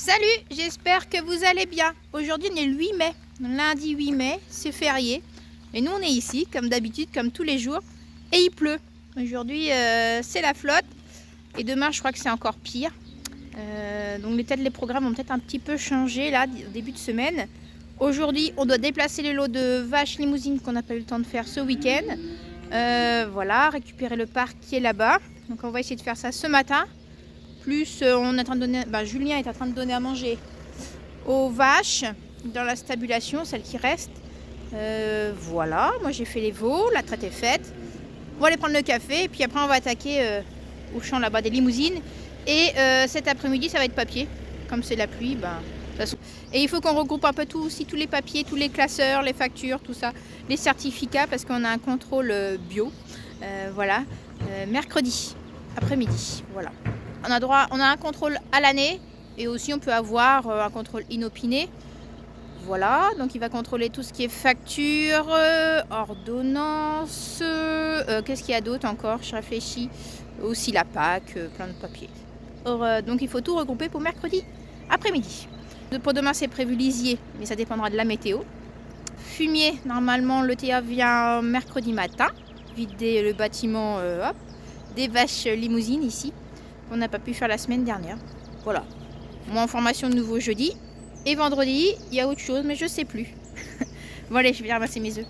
Salut, j'espère que vous allez bien. Aujourd'hui on est le 8 mai, lundi 8 mai, c'est férié. Et nous on est ici, comme d'habitude, comme tous les jours, et il pleut. Aujourd'hui c'est la flotte, et demain je crois que c'est encore pire. Donc les programmes vont peut-être un petit peu changer là, au début de semaine. Aujourd'hui on doit déplacer les lots de vaches limousines qu'on n'a pas eu le temps de faire ce week-end. Voilà, récupérer le parc qui est là-bas. Donc on va essayer de faire ça ce matin. Plus on est en train de donner, Julien est en train de donner à manger aux vaches dans la stabulation, celle qui reste. Voilà, moi j'ai fait les veaux, la traite est faite. On va aller prendre le café et puis après on va attaquer au champ là-bas des limousines. Et cet après-midi ça va être papier. Comme c'est la pluie, de toute façon. Et il faut qu'on regroupe un peu tout aussi, tous les papiers, tous les classeurs, les factures, tout ça, les certificats parce qu'on a un contrôle bio. Voilà, mercredi après-midi, voilà. On a un contrôle à l'année et aussi on peut avoir un contrôle inopiné. Voilà, donc il va contrôler tout ce qui est facture, ordonnance, qu'est-ce qu'il y a d'autre encore? Je réfléchis. Aussi la PAC, plein de papiers. Donc il faut tout regrouper pour mercredi après-midi. Pour demain c'est prévu lisier, mais ça dépendra de la météo. Fumier, normalement le TA vient mercredi matin, vider le bâtiment des vaches limousines ici. On n'a pas pu faire la semaine dernière. Voilà. Moi, en formation de nouveau jeudi. Et vendredi, il y a autre chose, mais je sais plus. Bon, allez, je vais ramasser mes œufs.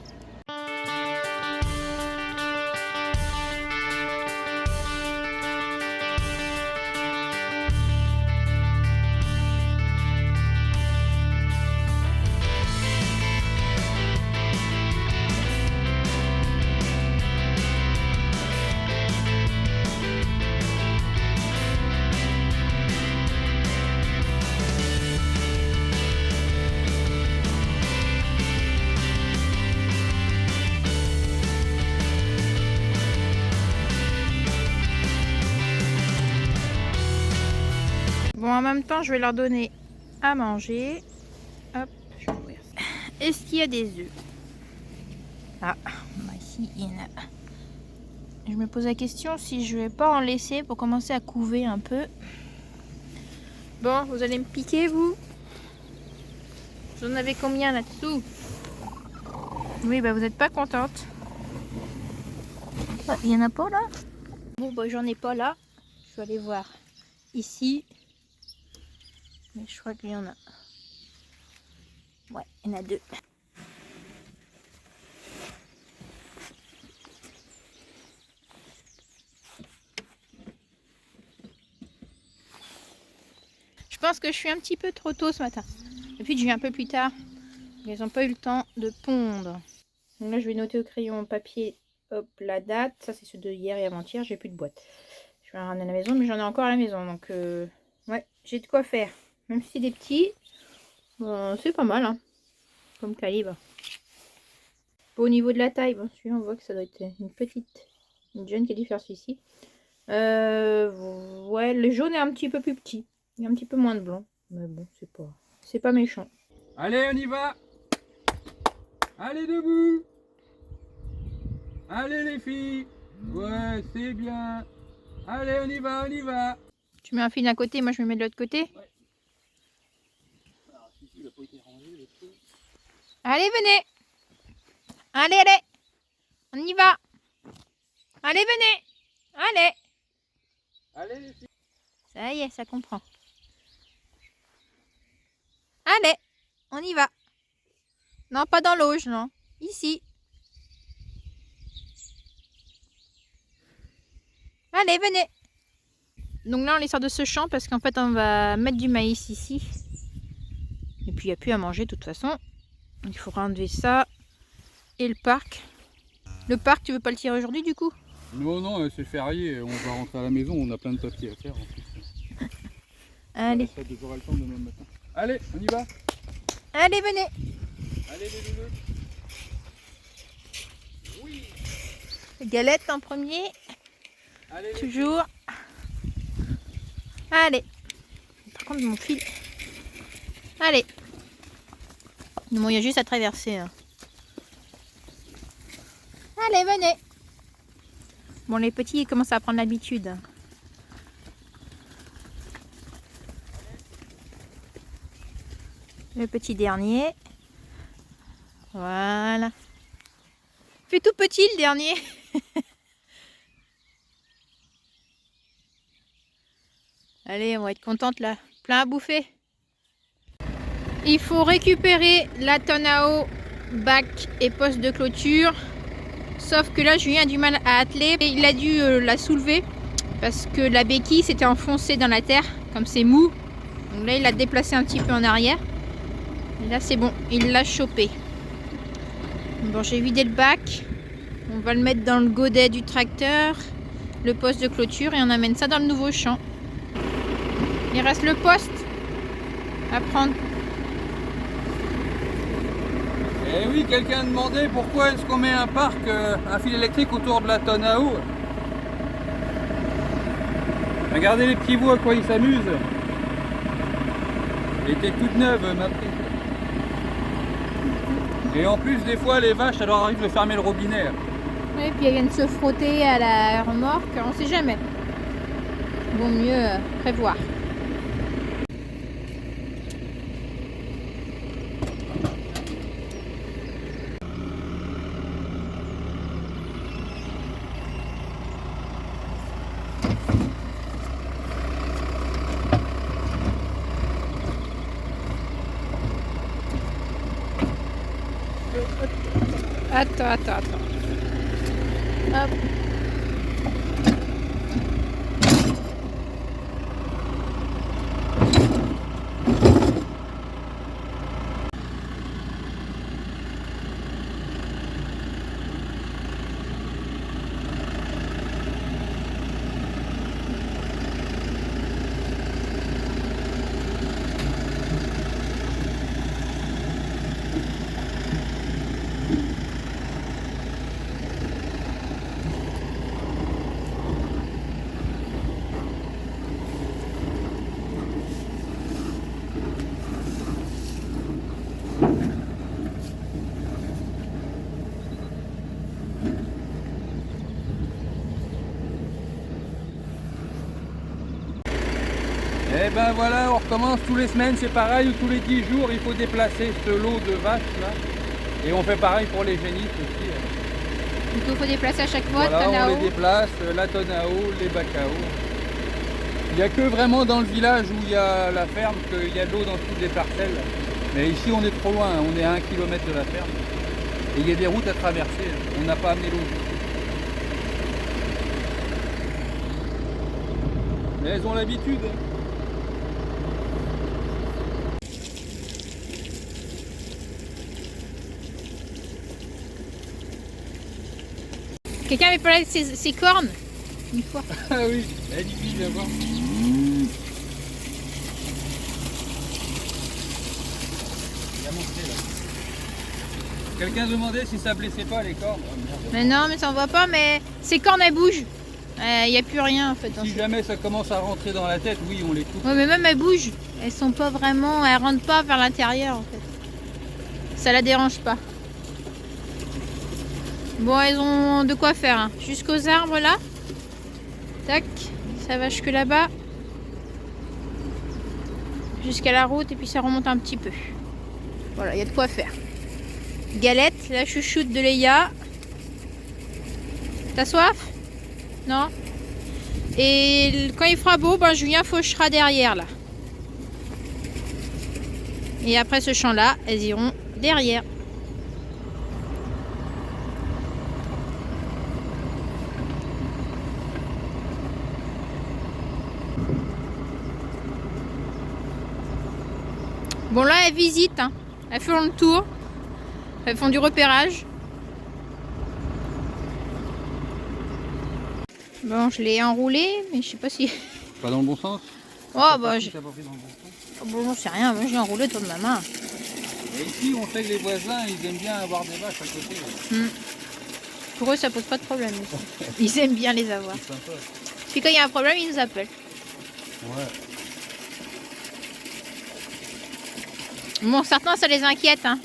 Bon, en même temps, je vais leur donner à manger. Hop, je vais ouvrir ça. Est-ce qu'il y a des œufs? Ah, ici, il y en a. Je me pose la question si je vais pas en laisser pour commencer à couver un peu. Bon, vous allez me piquer, vous? Vous en avez combien là-dessous? Oui, vous n'êtes pas contente. Il y en a pas là? Bon, j'en ai pas là. Je vais aller voir ici. Mais je crois qu'il y en a. Ouais, il y en a deux. Je pense que je suis un petit peu trop tôt ce matin. Et puis je viens un peu plus tard. Ils n'ont pas eu le temps de pondre. Donc là, je vais noter au crayon papier, hop, la date. Ça, c'est ceux de hier et avant-hier. J'ai plus de boîte. Je vais en ramener à la maison, mais j'en ai encore à la maison. Donc, ouais, j'ai de quoi faire. Même si c'est des petits, bon, c'est pas mal, hein, comme calibre. Au niveau de la taille, bon, celui-là, on voit que ça doit être une jeune qui a dû faire celui-ci. Ouais, le jaune est un petit peu plus petit. Il y a un petit peu moins de blanc. Mais bon, c'est pas méchant. Allez, on y va. Allez, debout. Allez, les filles. Ouais, c'est bien. Allez, on y va, on y va. Tu mets un fil d'un côté, moi je me mets de l'autre côté. Ouais. Alors, il n'a pas été rangé, le truc. Allez, venez. Allez, allez. On y va. Allez, venez. Allez. Allez, les filles. Ça y est, ça comprend. Allez, on y va. Non, pas dans l'auge, non. Ici. Allez, venez. Donc là, on les sort de ce champ parce qu'en fait, on va mettre du maïs ici. Et puis, il n'y a plus à manger de toute façon. Il faudra enlever ça. Et le parc. Le parc, tu veux pas le tirer aujourd'hui du coup? Non, non, c'est férié. On va rentrer à la maison. On a plein de papiers à faire. En plus. Allez. Ça devrait le temps demain matin. Allez, on y va. Allez, venez. Allez, les loulous. Oui. Galette en premier. Allez, les Toujours. Allez. Par contre, mon fil. Allez. Non, il y a juste à traverser. Hein. Allez, venez. Bon, les petits, ils commencent à prendre l'habitude. Le petit dernier. Voilà. Fait tout petit le dernier. Allez, on va être contente là. Plein à bouffer. Il faut récupérer la tonne à eau, bac et poste de clôture. Sauf que là, Julien a du mal à atteler. Et il a dû la soulever parce que la béquille s'était enfoncée dans la terre, comme c'est mou. Donc là, il l'a déplacé un petit peu en arrière. Et là, c'est bon, il l'a chopé. Bon, j'ai vidé le bac. On va le mettre dans le godet du tracteur, le poste de clôture, et on amène ça dans le nouveau champ. Il reste le poste à prendre. Eh oui, quelqu'un a demandé pourquoi est-ce qu'on met un parc, un fil électrique autour de la tonne à eau. Regardez les petits veaux à quoi ils s'amusent. Elle était toute neuve, ma prise. Et en plus, des fois, les vaches, alors arrivent de fermer le robinet. Et puis elles viennent se frotter à la remorque, on sait jamais. Vaut mieux prévoir. Attends. Hop. Et ben voilà, on recommence tous les semaines, c'est pareil, ou tous les 10 jours, il faut déplacer ce lot de vaches là. Et on fait pareil pour les génisses aussi. Donc il faut déplacer à chaque fois, Voilà, tonne à on eau. les déplace, la tonne à eau, les bacs à eau. Il n'y a que vraiment dans le village où il y a la ferme qu'il y a de l'eau dans toutes les parcelles. Mais ici on est trop loin, on est à 1 km de la ferme. Et il y a des routes à traverser, on n'a pas amené l'eau. Mais elles ont l'habitude. Quelqu'un avait parlé de ses cornes une fois. Ah oui, elle dit viens voir. Il a montré là. Quelqu'un demandait si ça blessait pas les cornes. Oh, merde. Mais non, mais ça on voit pas, mais ses cornes elles bougent. Il n'y a plus rien en fait. Si jamais ça commence à rentrer dans la tête, oui, on les coupe. Ouais, mais même elles bougent. Elles sont pas vraiment, elles rentrent pas vers l'intérieur en fait. Ça la dérange pas. Bon, elles ont de quoi faire. Hein. Jusqu'aux arbres là. Tac, ça va jusque là-bas. Jusqu'à la route et puis ça remonte un petit peu. Voilà, il y a de quoi faire. Galette, la chouchoute de Léa. T'as soif? Non? Et quand il fera beau, ben Julien fauchera derrière là. Et après ce champ-là, elles iront derrière. Bon là, elles visitent, hein. Elles font le tour. Elles font du repérage. Bon, je l'ai enroulé, mais je sais pas si... Pas dans le bon sens? Oh bah j'ai... T'as pas pris dans le bon sens? Bon, j'en sais rien, moi je l'ai enroulé autour de ma main. Et ici, on sait que les voisins, ils aiment bien avoir des vaches à côté. Pour eux, ça pose pas de problème. Ils aiment bien les avoir. C'est sympa. Puis quand il y a un problème, ils nous appellent. Ouais. Bon, certains, ça les inquiète, hein,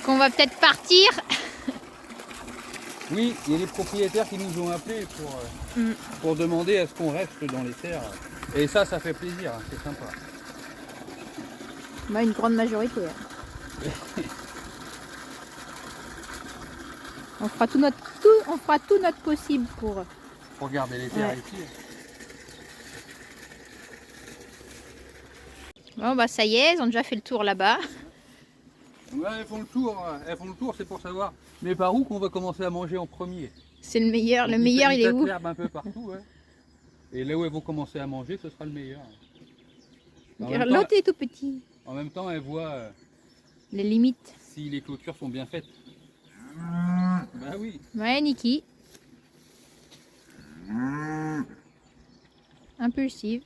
qu'on va peut-être partir. Oui, il y a des propriétaires qui nous ont appelés pour demander à ce qu'on reste dans les terres. Et ça fait plaisir, hein, c'est sympa. Bah, une grande majorité. Hein. On fera tout notre possible pour garder les terres ici. Bon bah ça y est, ils ont déjà fait le tour là-bas. Ouais, elles font le tour, c'est pour savoir. Mais par où qu'on va commencer à manger en premier? C'est le meilleur, donc, le meilleur il est où? L'herbe un peu partout, ouais. Et là où elles vont commencer à manger, ce sera le meilleur. L'autre est tout petit. En même temps, elles voient les limites. Si les clôtures sont bien faites. Bah oui. Ouais, Niki. Impulsive.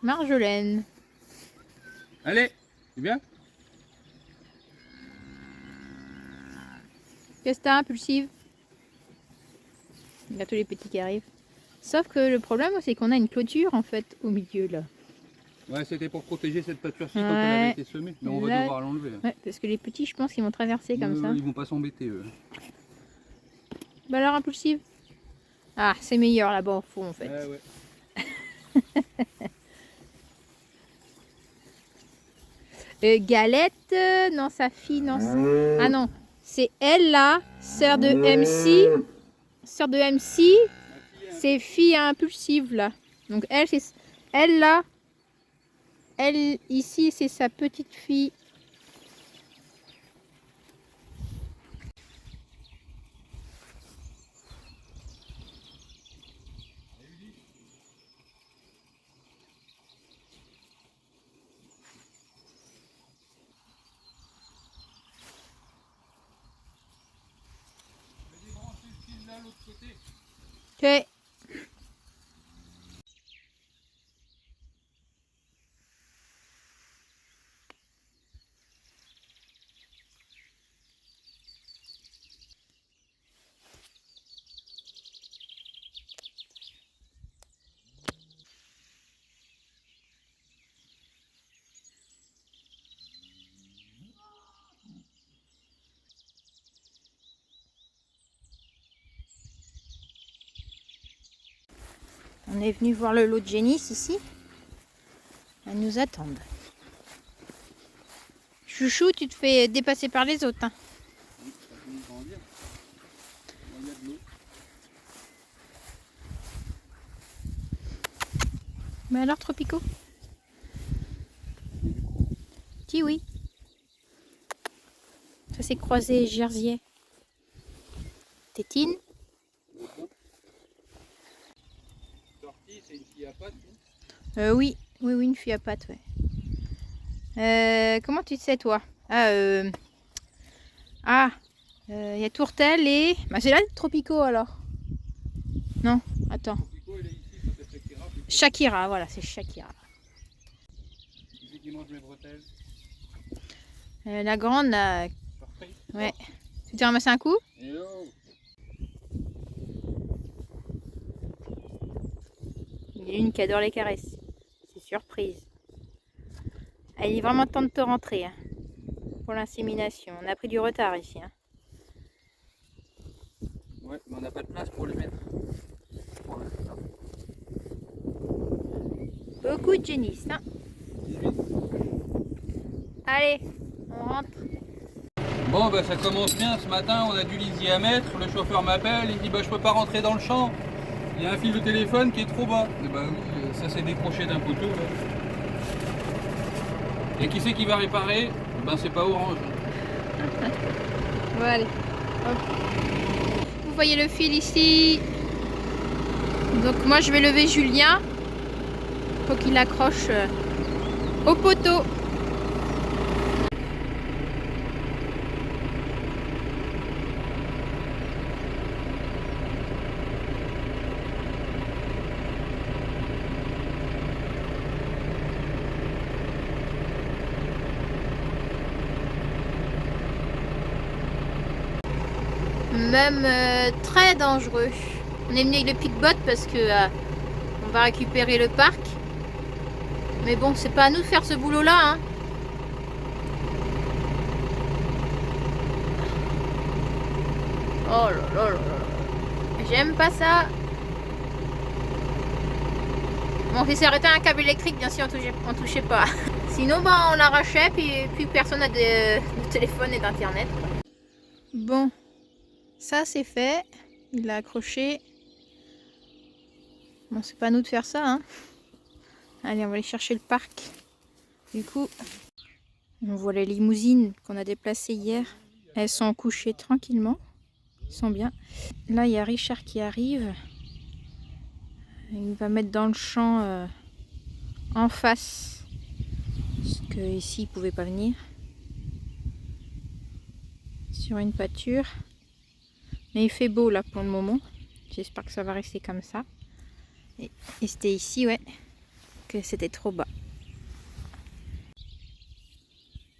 Marjolaine. Allez, c'est bien. Qu'est-ce que t'as, Impulsive? Il y a tous les petits qui arrivent. Sauf que le problème, c'est qu'on a une clôture en fait au milieu là. Ouais, c'était pour protéger cette pâture-ci quand elle avait été semée. Mais on va devoir l'enlever. Ouais, parce que les petits, je pense qu'ils vont traverser comme ça. Ils vont pas s'embêter eux. Bah alors, Impulsive. Ah, c'est meilleur là-bas au fond en fait. Ouais. Galette, non, sa fille, non. Ah non, c'est elle là, sœur de MC. Sœur de MC, c'est fille impulsive là. Donc elle, c'est elle là. Elle ici, c'est sa petite fille. Ok. On est venu voir le lot de génisse ici. Elles nous attendent. Chouchou, tu te fais dépasser par les autres. Hein. Mais alors, Tropico? Dis oui. Ça s'est croisé Jersier. Tétine. C'est une fille à pattes, Oui, une fille à pattes, ouais. Comment tu sais, toi? Il y a Tourtel et... Bah, c'est là le Tropico, alors. Non, attends. Tropico, elle est ici, ça Shakira. Shakira, voilà, c'est Shakira. C'est qui mange mes bretelles. La grande, là... Ouais. Tu t'es ramassé un coup? Hello. Il y a une qui adore les caresses. C'est surprise. Ah, il est vraiment temps de te rentrer hein, pour l'insémination. On a pris du retard ici. Hein. Ouais, mais on n'a pas de place pour les mettre. Beaucoup de génisse. Hein. Allez, on rentre. Bon, bah ça commence bien. Ce matin, on a du lisier à mettre. Le chauffeur m'appelle. Il dit bah je peux pas rentrer dans le champ. Il y a un fil de téléphone qui est trop bas. Et bah oui, ça s'est décroché d'un poteau. Là. Et qui c'est qui va réparer? Ben c'est pas Orange. Bon, allez. Hop. Vous voyez le fil ici. Donc moi je vais lever Julien. Faut qu'il accroche au poteau. Même très dangereux. On est venu avec le pick-bot parce que on va récupérer le parc. Mais bon, c'est pas à nous de faire ce boulot-là. Hein. Oh là là là là. J'aime pas ça. Bon, si ça aurait été un câble électrique, bien sûr, on touchait pas. Sinon, bah, on l'arrachait, puis plus personne n'a de téléphone et d'internet. Bon, ça c'est fait. Il l'a accroché. Bon, c'est pas à nous de faire ça, hein. Allez, on va aller chercher le parc. Du coup, on voit les limousines qu'on a déplacées hier. Elles sont couchées tranquillement. Ils sont bien. Là, il y a Richard qui arrive. Il va mettre dans le champ en face. Parce qu'ici, il ne pouvait pas venir. Sur une pâture. Mais il fait beau là pour le moment. J'espère que ça va rester comme ça. Et c'était ici, ouais, que c'était trop bas.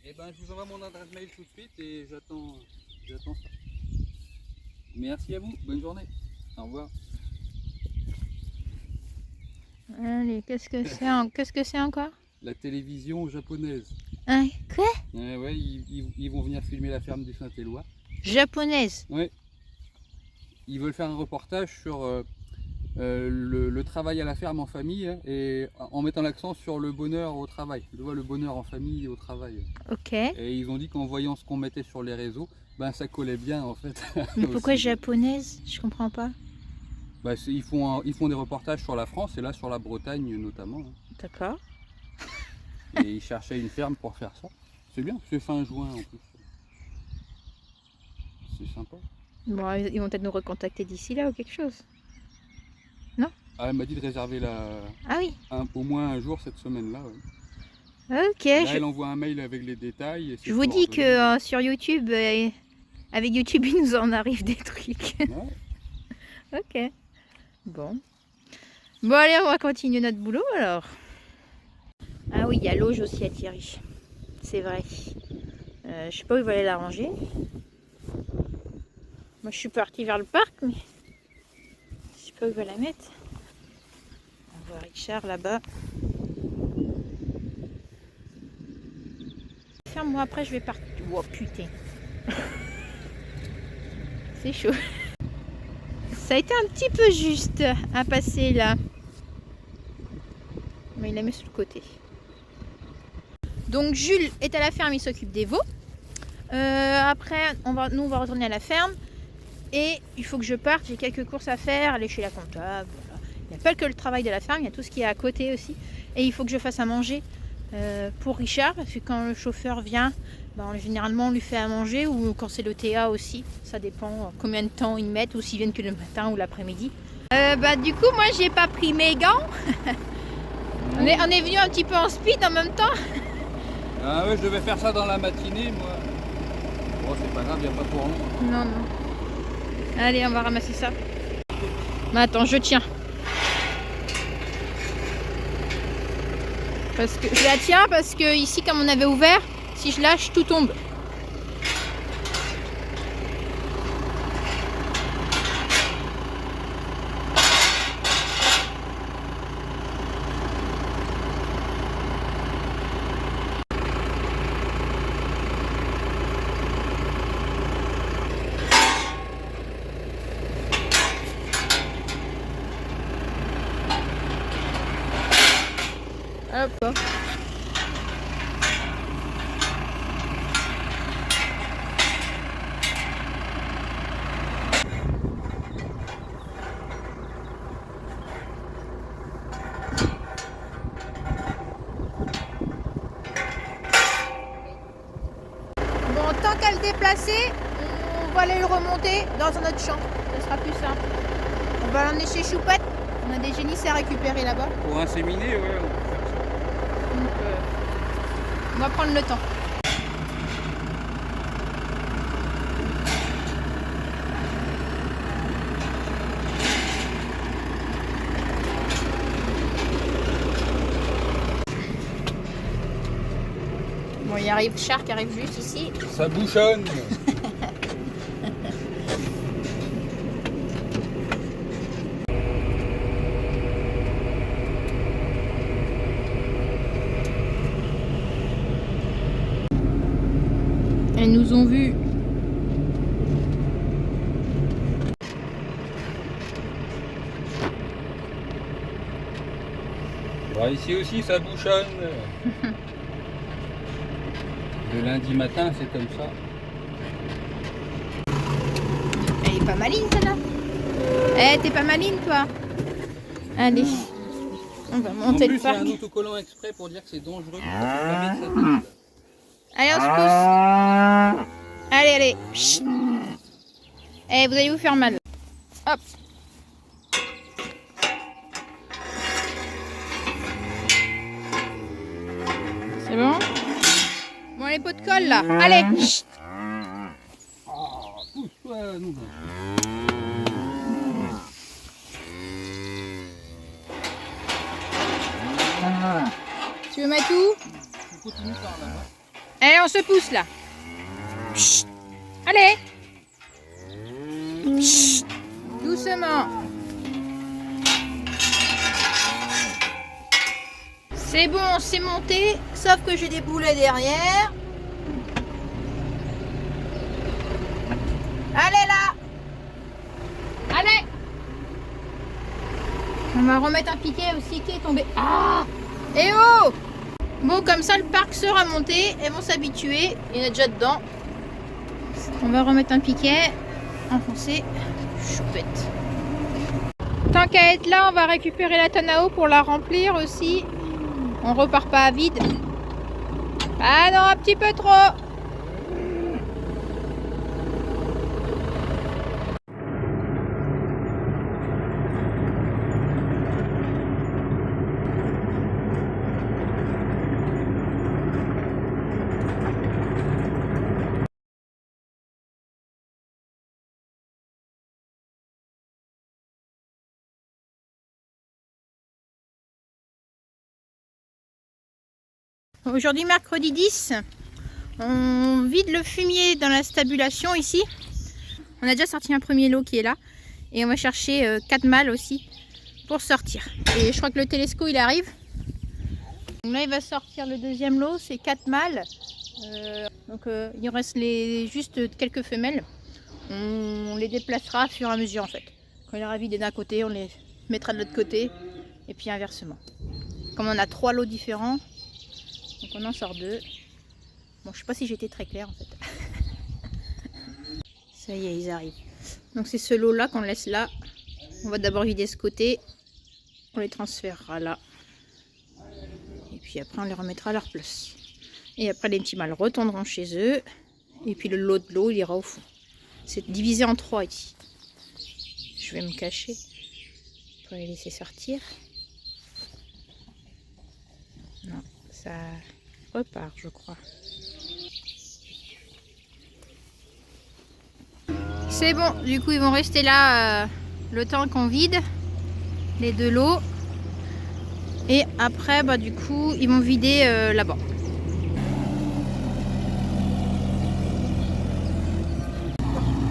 Eh ben, je vous envoie mon adresse mail tout de suite et j'attends ça. Merci à vous, bonne journée. Au revoir. Allez, qu'est-ce que c'est encore? La télévision japonaise. Hein, quoi? Ouais, ils vont venir filmer la ferme du Saint-Éloi. Japonaise? Ouais. Ils veulent faire un reportage sur le travail à la ferme en famille, hein, et en mettant l'accent sur le bonheur au travail. Tu vois, le bonheur en famille et au travail. Ok. Et ils ont dit qu'en voyant ce qu'on mettait sur les réseaux, ben ça collait bien en fait. Mais pourquoi japonaise? Je comprends pas. Bah, ils font des reportages sur la France et là sur la Bretagne notamment. Hein. D'accord. Et ils cherchaient une ferme pour faire ça. C'est bien, c'est fin juin en plus. C'est sympa. Bon, ils vont peut-être nous recontacter d'ici là ou quelque chose. Ah, elle m'a dit de réserver Ah oui. au moins un jour cette semaine-là. Ouais. Ok. Là, elle envoie un mail avec les détails. Et je vous dis que sur YouTube, avec YouTube, il nous en arrive des trucs. Ouais. Ok. Bon. Bon, allez, on va continuer notre boulot alors. Ah oui, il y a l'auge aussi à Thierry. C'est vrai. Je sais pas où il va aller la ranger. Moi, je suis partie vers le parc, mais je sais pas où il va la mettre. On voit Richard là-bas. Ferme-moi, après je vais partir. Oh putain. C'est chaud. Ça a été un petit peu juste à passer là. Mais il l'a mis sur le côté. Donc Jules est à la ferme, il s'occupe des veaux. Après, nous on va retourner à la ferme. Et il faut que je parte, j'ai quelques courses à faire, aller chez la comptable. Voilà. Il n'y a pas que le travail de la ferme, il y a tout ce qui est à côté aussi. Et il faut que je fasse à manger pour Richard, parce que quand le chauffeur vient, ben, généralement on lui fait à manger, ou quand c'est le TA aussi. Ça dépend combien de temps ils mettent, ou s'ils viennent que le matin ou l'après-midi. Du coup, moi j'ai pas pris mes gants. on est venu un petit peu en speed en même temps. Ah ouais, je devais faire ça dans la matinée, moi. Bon, c'est pas grave, il n'y a pas pour long. Non. Allez, on va ramasser ça. Mais attends, je tiens. Parce que je la tiens parce que ici, comme on avait ouvert, si je lâche, tout tombe. Hop. Bon, tant qu'à le déplacer, on va aller le remonter dans un autre champ. Ce sera plus simple. On va l'emmener chez Choupette. On a des génisses à récupérer là-bas. Pour inséminer, ouais, on peut faire ça. Donc, on va prendre le temps. Bon, il arrive Char qui arrive juste ici. Ça bouchonne. Elles nous ont vus. Bah, ici aussi ça bouchonne. Le lundi matin c'est comme ça. Elle est pas maline celle-là. Eh, t'es pas maline toi. Allez, on va En monter plus le il y a parc. un autocollant exprès pour dire que c'est dangereux. Faut pas mettre sa tête. Allez, on se pousse. Allez, allez. Chut. Eh, vous allez vous faire mal. Hop. C'est bon? Bon, les pots de colle là. Allez. Chut. Pousse-toi, nous. Tu veux mettre où? On continue par là-bas. Allez, on se pousse là. Chut. Allez. Chut. Doucement. C'est bon, c'est monté, sauf que j'ai des boulets derrière. Allez là. Allez. On va remettre un piquet aussi qui est tombé. Ah. Eh oh. Bon, comme ça, le parc sera monté. Elles vont s'habituer. Il y en a déjà dedans. On va remettre un piquet. Enfoncer. Choupette. Tant qu'à être là, on va récupérer la tonne à eau pour la remplir aussi. On repart pas à vide. Ah non, un petit peu trop. Aujourd'hui, mercredi 10, on vide le fumier dans la stabulation ici. On a déjà sorti un premier lot qui est là. Et on va chercher 4 mâles aussi pour sortir. Et je crois que le télescope il arrive. Donc là, il va sortir le deuxième lot, c'est 4 mâles. Il reste juste quelques femelles. On les déplacera au fur et à mesure en fait. Quand il aura vidé d'un côté, on les mettra de l'autre côté. Et puis inversement. Comme on a 3 lots différents, donc on en sort 2. Bon, je sais pas si j'étais très claire en fait. Ça y est, ils arrivent. Donc c'est ce lot là qu'on laisse là. On va d'abord vider ce côté. On les transférera là. Et puis après on les remettra à leur place. Et après les petits mâles retourneront chez eux. Et puis le lot de l'eau il ira au fond. C'est divisé en 3 ici. Je vais me cacher pour les laisser sortir. Non, ça repart je crois. C'est bon, du coup ils vont rester là le temps qu'on vide les 2 lots. Et après bah du coup ils vont vider là-bas.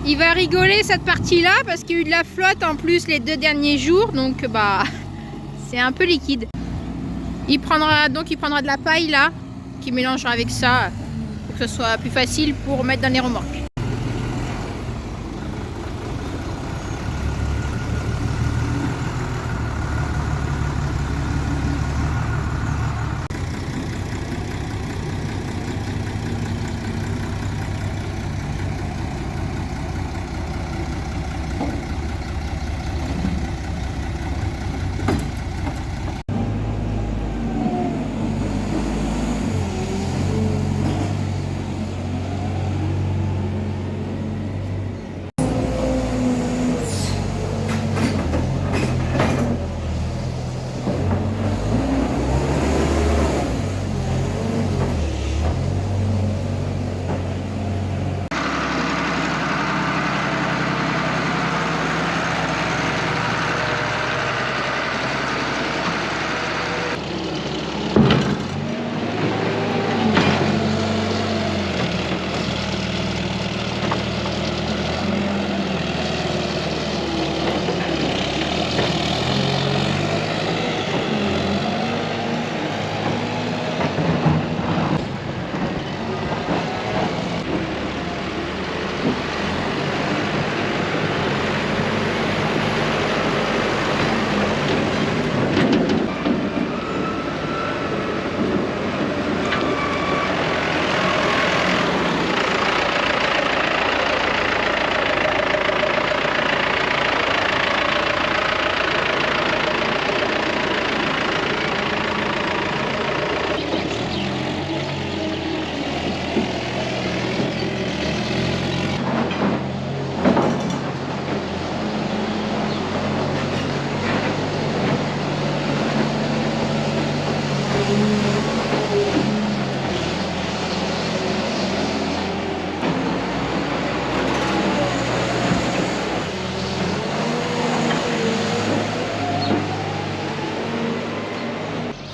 Il va rigoler cette partie là parce qu'il y a eu de la flotte en plus les 2 derniers jours, donc bah c'est un peu liquide. Il prendra de la paille là, qui mélangera avec ça pour que ce soit plus facile pour mettre dans les remorques.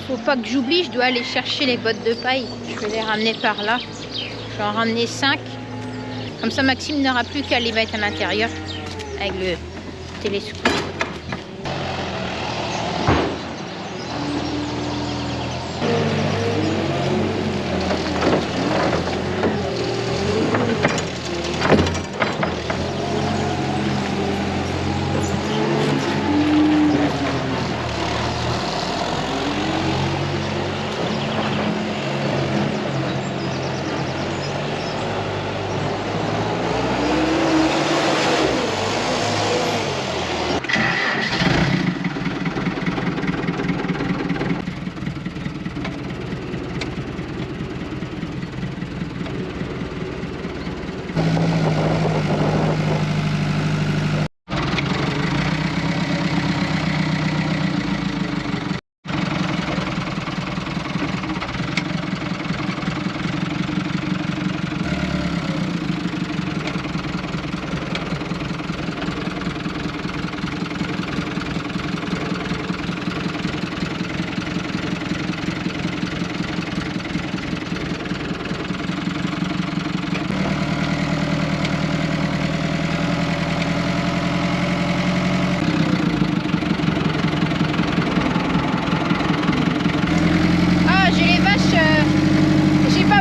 Faut pas que j'oublie, je dois aller chercher les bottes de paille. Je vais les ramener par là. Je vais en ramener 5. Comme ça, Maxime n'aura plus qu'à les mettre à l'intérieur avec le télescope.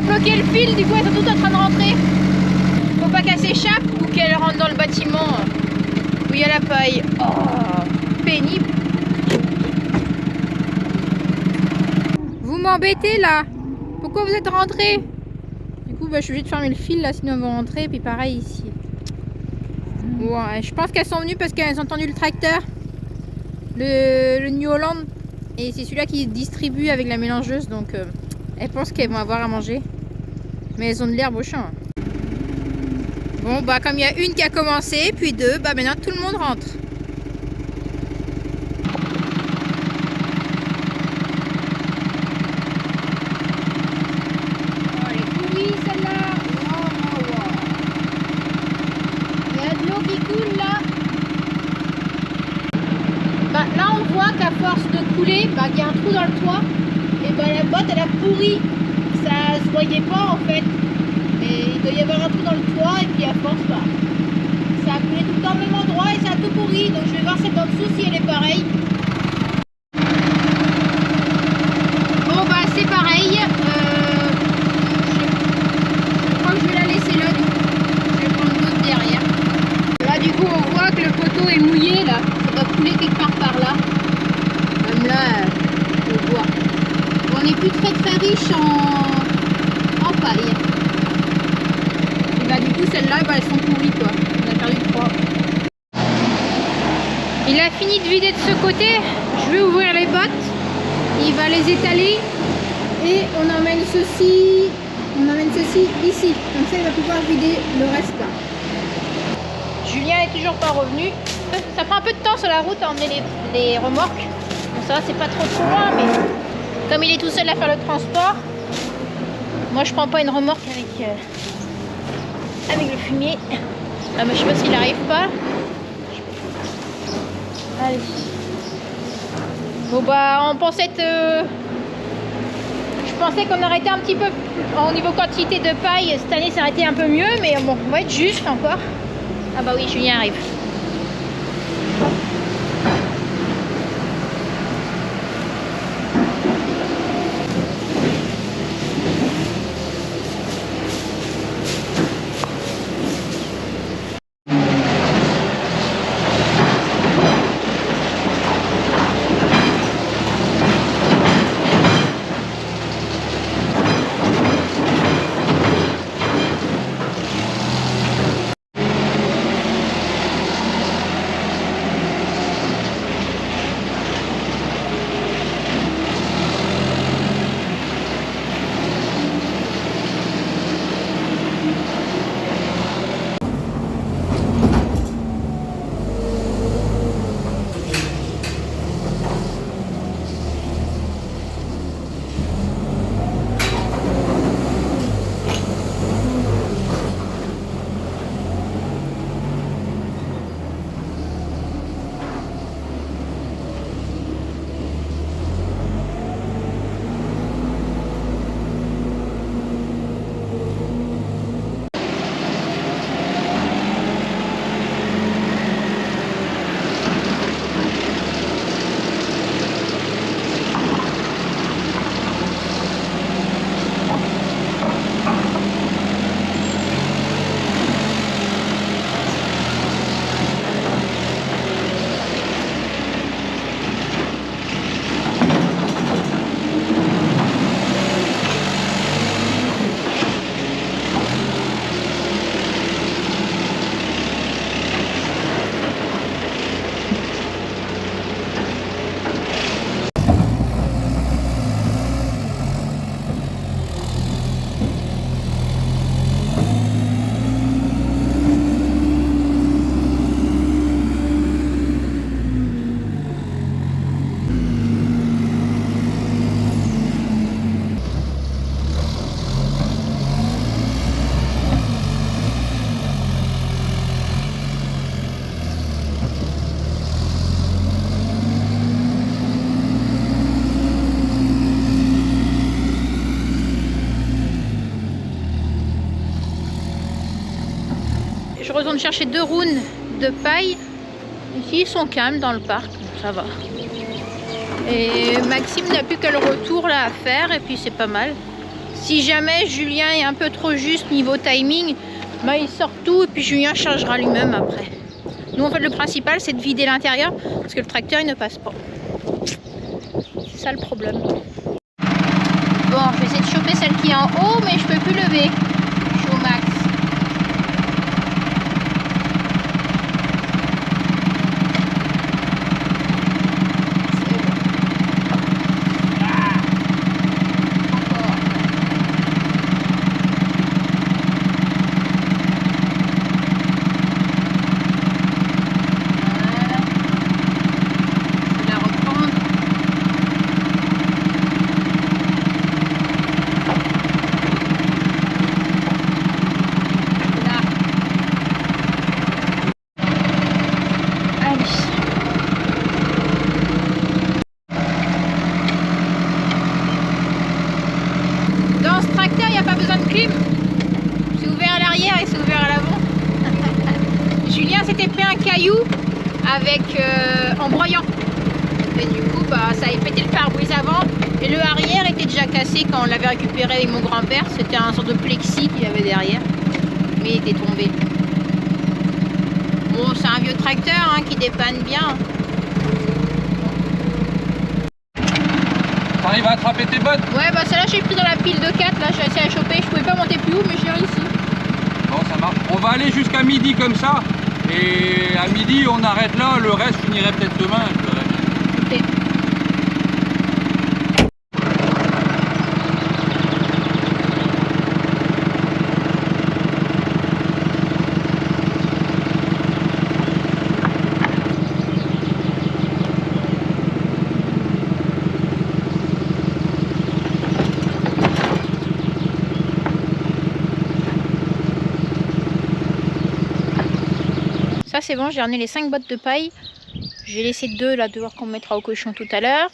Bloquer le fil, du coup elles sont toutes en train de rentrer. Faut pas qu'elles s'échappent ou qu'elles rentrent dans le bâtiment où il y a la paille. Oh, pénible. Vous m'embêtez là. Pourquoi vous êtes rentrés? Du coup je suis obligée de fermer le fil là, sinon elles vont rentrer. Et puis pareil ici. Ouais, je pense qu'elles sont venues parce qu'elles ont entendu le tracteur, le New Holland, et c'est celui-là qui distribue avec la mélangeuse, donc elles pensent qu'elles vont avoir à manger. Mais elles ont de l'herbe au champ. Bon, bah comme il y a une qui a commencé, puis deux, bah maintenant tout le monde rentre. Oh, elle est pourrie celle-là. Wow, wow, wow. Il y a de l'eau qui coule là. Bah, là on voit qu'à force de couler, bah, il y a un trou dans le toit. Et bah la botte elle a pourri. Ça se voyait pas en fait, mais il doit y avoir un trou dans le toit et puis à force bah, ça a coulé tout le temps au même endroit et ça a tout pourri, donc je vais voir celle d'en dessous si elle est pareille. Bon bah c'est pareil, je crois que je vais la laisser là, du coup. Je vais prendre l'autre derrière. Là du coup on voit que le poteau est mouillé là, ça doit couler quelque part par là, même là on voit. On n'est plus très riche en paille. Et bah du coup celles-là bah, elles sont pourries quoi. On a perdu 3. Il a fini de vider de ce côté. Je vais ouvrir les bottes. Il va les étaler. Et on emmène ceci. Ici. Comme ça il va pouvoir vider le reste là. Julien est toujours pas revenu. Ça prend un peu de temps sur la route à emmener les remorques. Bon ça va, c'est pas trop loin, mais comme il est tout seul à faire le transport, moi je prends pas une remorque avec le fumier. Ah, mais je sais pas s'il arrive pas. Allez. Bon bah on pensait je pensais qu'on aurait été un petit peu au niveau quantité de paille. Cette année ça aurait été un peu mieux, mais bon on va être juste encore. Ah bah oui, Julien arrive. je retourne chercher 2 roues de paille. Ici, ils sont calmes dans le parc, ça va. Et Maxime n'a plus que le retour là à faire, et puis c'est pas mal. Si jamais Julien est un peu trop juste niveau timing, bah, il sort tout et puis Julien chargera lui-même après. Nous, en fait, le principal, c'est de vider l'intérieur parce que le tracteur, il ne passe pas. C'est ça le problème. Bon, je vais essayer de choper celle qui est en haut, mais je peux plus lever. Je suis au max. Avec en broyant, et du coup bah, ça avait pété le pare-brise avant et le arrière était déjà cassé quand on l'avait récupéré avec mon grand-père. C'était un sorte de plexi qu'il y avait derrière, mais il était tombé. Bon, c'est un vieux tracteur hein, qui dépanne bien. T'arrives à attraper tes bottes? Ouais, bah celle-là j'ai pris dans la pile de 4, là j'ai essayé à choper, je pouvais pas monter plus haut mais j'ai réussi. Bon, ça marche. On va aller jusqu'à midi comme ça. Et à midi, on arrête là, le reste, je finirai peut-être demain. Je verrai bien. Ok. Ça c'est bon, j'ai ramené les 5 bottes de paille. J'ai laissé 2 là dehors qu'on mettra au cochon tout à l'heure.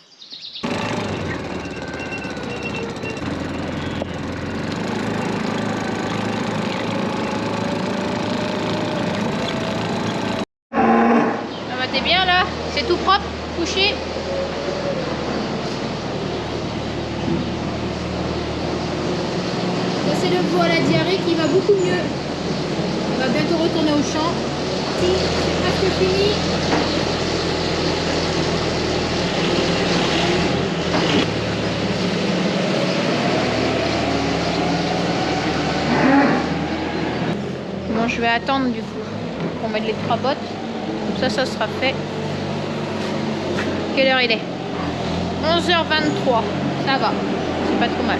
Ça va, t'es bien là? C'est tout propre, couché. Ça c'est le veau à la diarrhée qui va beaucoup mieux. On va bientôt retourner au champ. C'est presque fini. Bon, je vais attendre du coup pour mettre les 3 bottes. Comme ça sera fait. Quelle heure il est? 11h23. Ça va, c'est pas trop mal.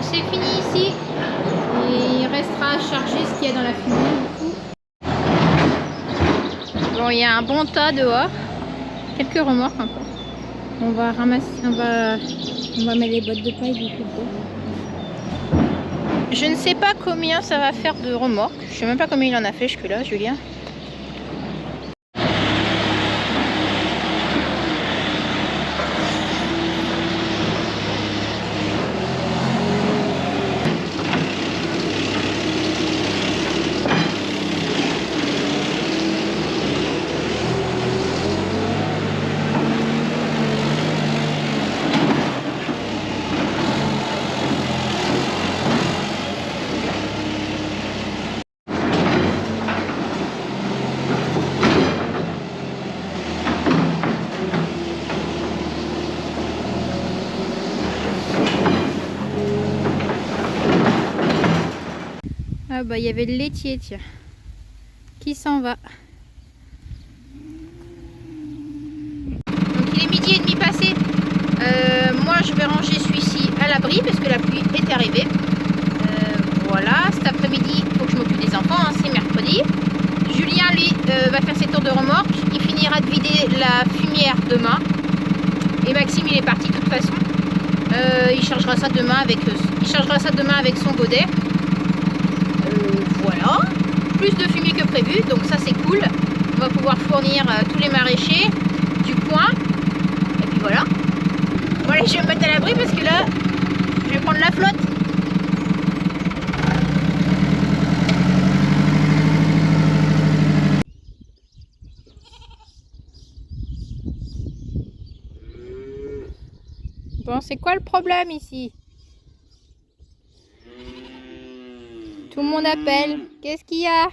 C'est fini ici et il restera à charger ce qu'il y a dans la fumée. Bon, il y a un bon tas dehors, quelques remorques encore. On va ramasser, on va mettre les bottes de paille du coup. Je ne sais pas combien ça va faire de remorques. Je sais même pas combien il en a fait jusque là, Julien. Ah bah il y avait le laitier, tiens, qui s'en va. Donc il est midi et demi passé. Moi je vais ranger celui-ci à l'abri parce que la pluie est arrivée. Voilà, cet après-midi il faut que je m'occupe des enfants, hein, c'est mercredi. Julien va faire ses tours de remorque. Il finira de vider la fumière demain. Et Maxime, il est parti de toute façon. Il chargera ça demain avec son godet. Voilà. Plus de fumier que prévu, donc ça c'est cool. On va pouvoir fournir tous les maraîchers du coin. Et puis voilà. Bon allez, je vais me mettre à l'abri parce que là, je vais prendre la flotte. Bon, c'est quoi le problème ici? Tout le monde appelle. Qu'est-ce qu'il y a?